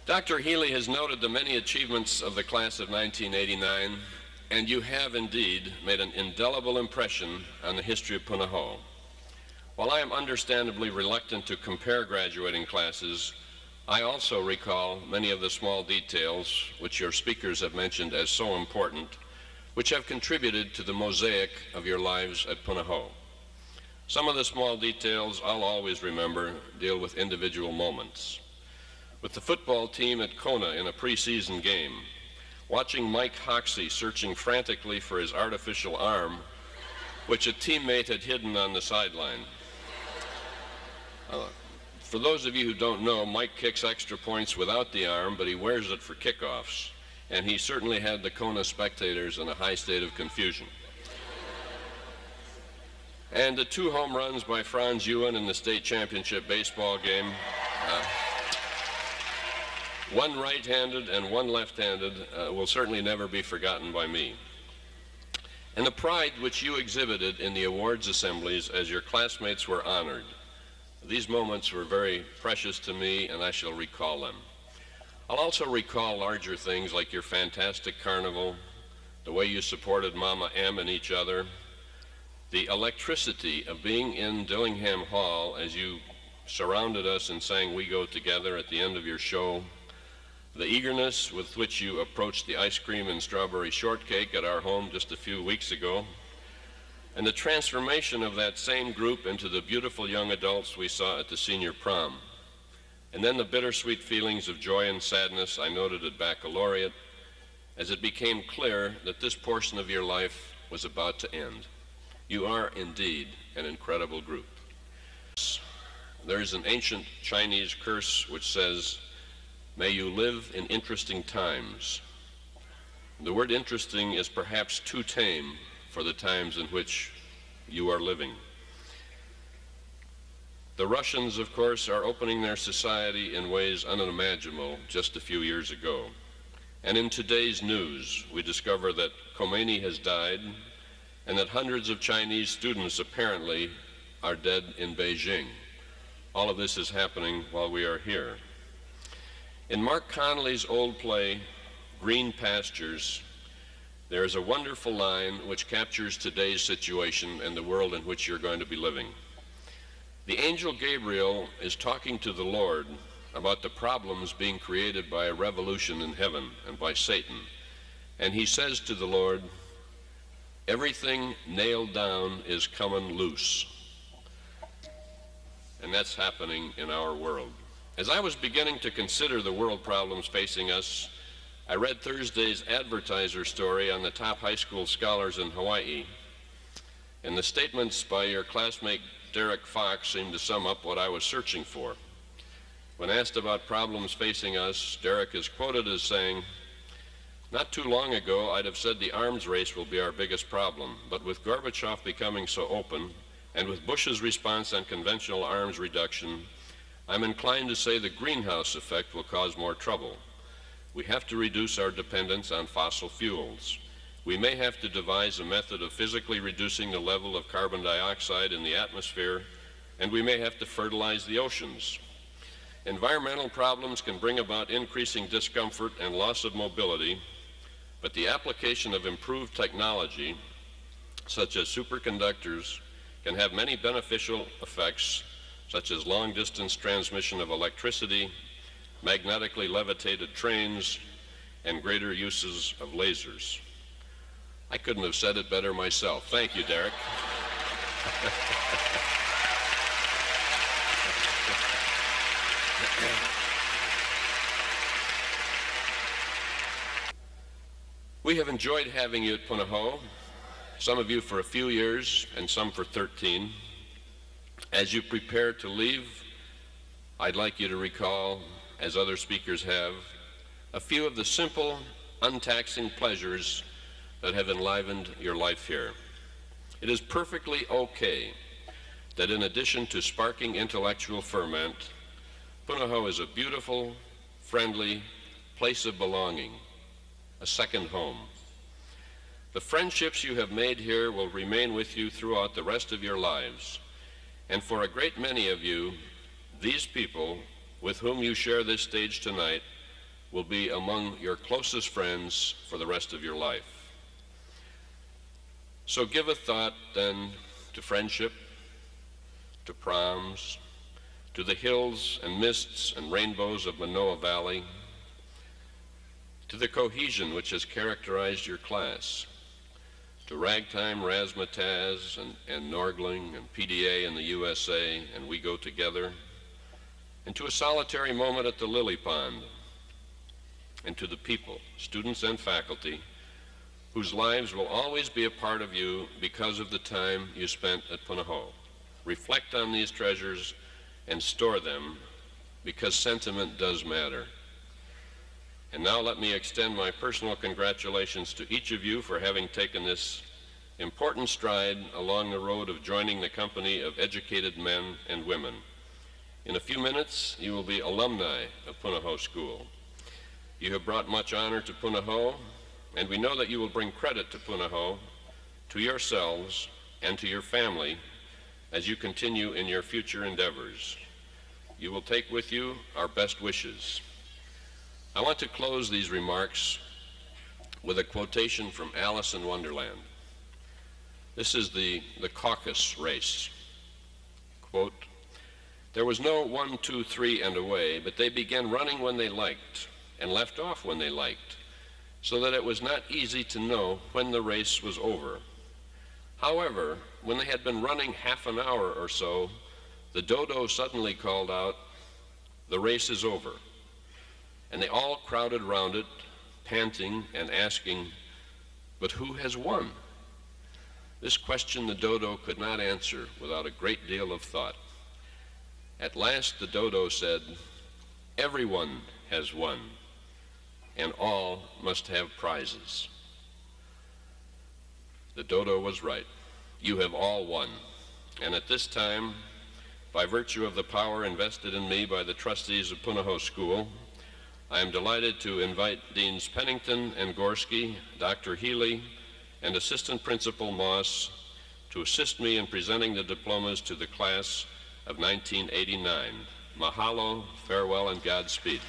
Dr. Healy has noted the many achievements of the class of 1989, and you have indeed made an indelible impression on the history of Punahou. While I am understandably reluctant to compare graduating classes, I also recall many of the small details which your speakers have mentioned as so important, which have contributed to the mosaic of your lives at Punahou. Some of the small details I'll always remember deal with individual moments. With the football team at Kona in a preseason game, watching Mike Hoxie searching frantically for his artificial arm, which a teammate had hidden on the sideline. For those of you who don't know, Mike kicks extra points without the arm, but he wears it for kickoffs, and he certainly had the Kona spectators in a high state of confusion. And the 2 home runs by Franz Ewan in the state championship baseball game, one right-handed and one left-handed, will certainly never be forgotten by me. And the pride which you exhibited in the awards assemblies as your classmates were honored. These moments were very precious to me, and I shall recall them. I'll also recall larger things like your fantastic carnival, the way you supported Mama M and each other, the electricity of being in Dillingham Hall as you surrounded us and sang "We Go Together" at the end of your show, the eagerness with which you approached the ice cream and strawberry shortcake at our home just a few weeks ago, and the transformation of that same group into the beautiful young adults we saw at the senior prom. And then the bittersweet feelings of joy and sadness I noted at baccalaureate as it became clear that this portion of your life was about to end. You are indeed an incredible group. There's an ancient Chinese curse which says, "May you live in interesting times." The word interesting is perhaps too tame for the times in which you are living. The Russians, of course, are opening their society in ways unimaginable just a few years ago. And in today's news, we discover that Khomeini has died and that hundreds of Chinese students apparently are dead in Beijing. All of this is happening while we are here. In Mark Connolly's old play, Green Pastures, there is a wonderful line which captures today's situation and the world in which you're going to be living. The angel Gabriel is talking to the Lord about the problems being created by a revolution in heaven and by Satan. And he says to the Lord, "Everything nailed down is coming loose." And that's happening in our world. As I was beginning to consider the world problems facing us, I read Thursday's Advertiser story on the top high school scholars in Hawaii. And the statements by your classmate Derek Fox seemed to sum up what I was searching for. When asked about problems facing us, Derek is quoted as saying, "Not too long ago, I'd have said the arms race will be our biggest problem, but with Gorbachev becoming so open, and with Bush's response on conventional arms reduction, I'm inclined to say the greenhouse effect will cause more trouble. We have to reduce our dependence on fossil fuels. We may have to devise a method of physically reducing the level of carbon dioxide in the atmosphere, and we may have to fertilize the oceans. Environmental problems can bring about increasing discomfort and loss of mobility, but the application of improved technology, such as superconductors, can have many beneficial effects, such as long-distance transmission of electricity, magnetically levitated trains, and greater uses of lasers." I couldn't have said it better myself. Thank you, Derek. We have enjoyed having you at Punahou, some of you for a few years and some for 13. As you prepare to leave, I'd like you to recall, as other speakers have, a few of the simple, untaxing pleasures that have enlivened your life here. It is perfectly okay that in addition to sparking intellectual ferment, Punahou is a beautiful, friendly place of belonging, a second home. The friendships you have made here will remain with you throughout the rest of your lives. And for a great many of you, these people with whom you share this stage tonight will be among your closest friends for the rest of your life. So give a thought then to friendship, to proms, to the hills and mists and rainbows of Manoa Valley, to the cohesion which has characterized your class, to ragtime razzmatazz and Norgling and PDA in the USA and We Go Together, and to a solitary moment at the Lily Pond, and to the people, students and faculty, whose lives will always be a part of you because of the time you spent at Punahou. Reflect on these treasures and store them, because sentiment does matter. And now let me extend my personal congratulations to each of you for having taken this important stride along the road of joining the company of educated men and women. In a few minutes, you will be alumni of Punahou School. You have brought much honor to Punahou, and we know that you will bring credit to Punahou, to yourselves, and to your family as you continue in your future endeavors. You will take with you our best wishes. I want to close these remarks with a quotation from Alice in Wonderland. This is the caucus race. Quote, "There was no 1, 2, 3 and away, but they began running when they liked and left off when they liked, so that it was not easy to know when the race was over. However, when they had been running half an hour or so, the dodo suddenly called out, 'The race is over.' And they all crowded round it, panting and asking, 'But who has won?' This question the dodo could not answer without a great deal of thought. At last the dodo said, 'Everyone has won, and all must have prizes.' The dodo was right. You have all won. And at this time, by virtue of the power invested in me by the trustees of Punahou School, I am delighted to invite Deans Pennington and Gorski, Dr. Healy, and Assistant Principal Moss to assist me in presenting the diplomas to the class of 1989. Mahalo, farewell, and Godspeed.